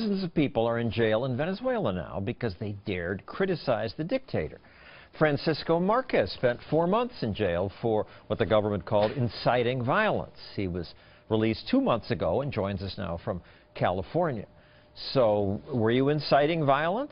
Dozens of people are in jail in Venezuela now because they dared criticize the dictator. Francisco Marquez spent 4 months in jail for what the government called inciting violence. He was released 2 months ago and joins us now from California. So, were you inciting violence?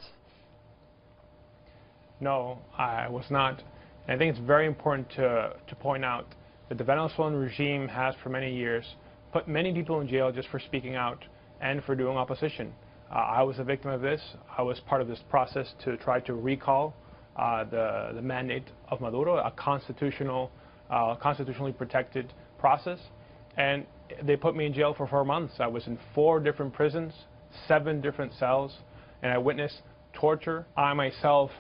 No, I was not. And I think it's very important to point out that the Venezuelan regime has for many years put many people in jail just for speaking out and for doing opposition. I was a victim of this. I was part of this process to try to recall the mandate of Maduro, a constitutionally protected process. And they put me in jail for 4 months. I was in 4 different prisons, 7 different cells, and I witnessed torture. I myself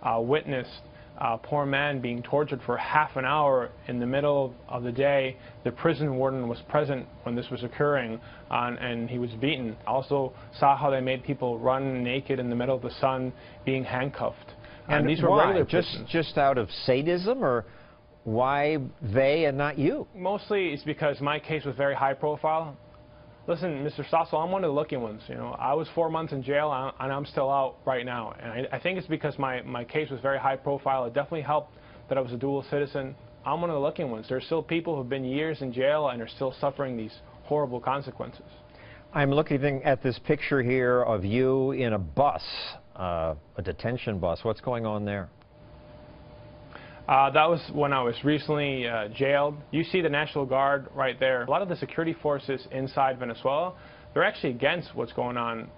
witnessed a poor man being tortured for half an hour in the middle of the day. The prison warden was present when this was occurring, and he was beaten. I also saw how they made people run naked in the middle of the sun, being handcuffed. And these were regular prisons. Just out of sadism, or why they and not you? Mostly it's because my case was very high profile. Listen, Mr. Stossel, I'm one of the lucky ones. You know, I was 4 months in jail, and I'm still out right now. And I think it's because my case was very high profile. It definitely helped that I was a dual citizen. I'm one of the lucky ones. There's still people who've been years in jail and are still suffering these horrible consequences. I'm looking at this picture here of you in a bus, a detention bus. What's going on there? That was when I was recently jailed. You see the National Guard right there. A lot of the security forces inside Venezuela, they're actually against what's going on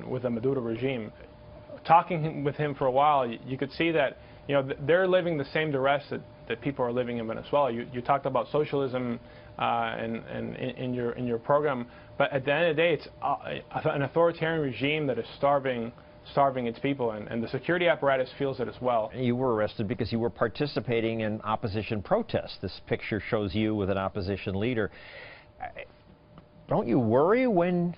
with the Maduro regime. Talking with him for a while, you could see that they're living the same duress that people are living in Venezuela. You talked about socialism in your program, but at the end of the day, it's an authoritarian regime that is starving its people, and the security apparatus feels it as well. You were arrested because you were participating in opposition protests. This picture shows you with an opposition leader. Don't you worry when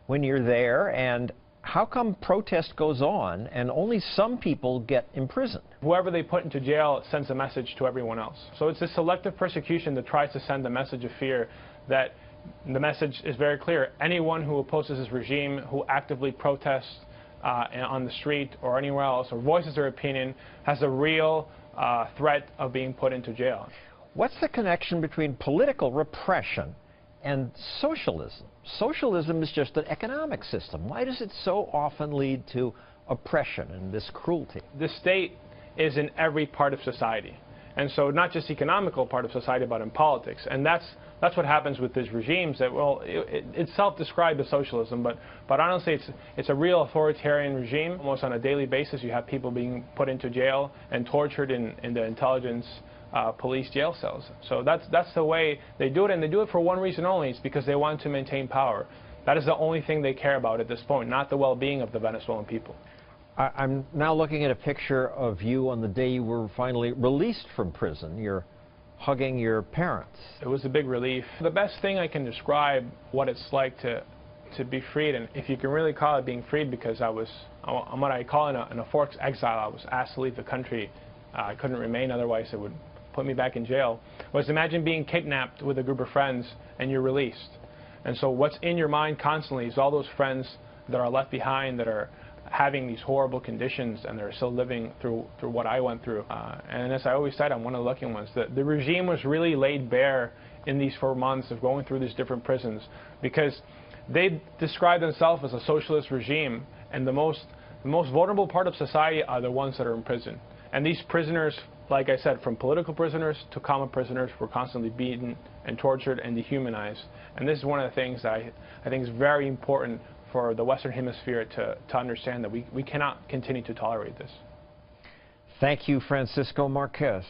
you're there? And how come protest goes on and only some people get imprisoned? Whoever they put into jail sends a message to everyone else. So it's this selective persecution that tries to send a message of fear. That the message is very clear. Anyone who opposes this regime, who actively protests on the street or anywhere else, or voices their opinion, has a real threat of being put into jail. What's the connection between political repression and socialism? Socialism is just an economic system. Why does it so often lead to oppression and this cruelty? The state is in every part of society. And so not just economical part of society, but in politics. And that's what happens with these regimes. That, well, it's self-described as socialism, but honestly, it's a real authoritarian regime. Almost on a daily basis, you have people being put into jail and tortured in the intelligence police jail cells. So that's the way they do it, and they do it for one reason only. It's because they want to maintain power. That is the only thing they care about at this point, not the well-being of the Venezuelan people. I'm now looking at a picture of you on the day you were finally released from prison. You're hugging your parents. It was a big relief. The best thing I can describe what it's like to be freed, and if you can really call it being freed, because I'm what I call in a forced exile. I was asked to leave the country. I couldn't remain, otherwise it would put me back in jail. Was imagine being kidnapped with a group of friends and you're released. And so what's in your mind constantly is all those friends that are left behind, that are having these horrible conditions, and they're still living through what I went through. And as I always said, I'm one of the lucky ones. The regime was really laid bare in these 4 months of going through these different prisons, because they describe themselves as a socialist regime, and the most vulnerable part of society are the ones that are in prison. And these prisoners, like I said, from political prisoners to common prisoners, were constantly beaten and tortured and dehumanized. And this is one of the things that I think is very important for the Western Hemisphere to understand, that we cannot continue to tolerate this. Thank you, Francisco Marquez.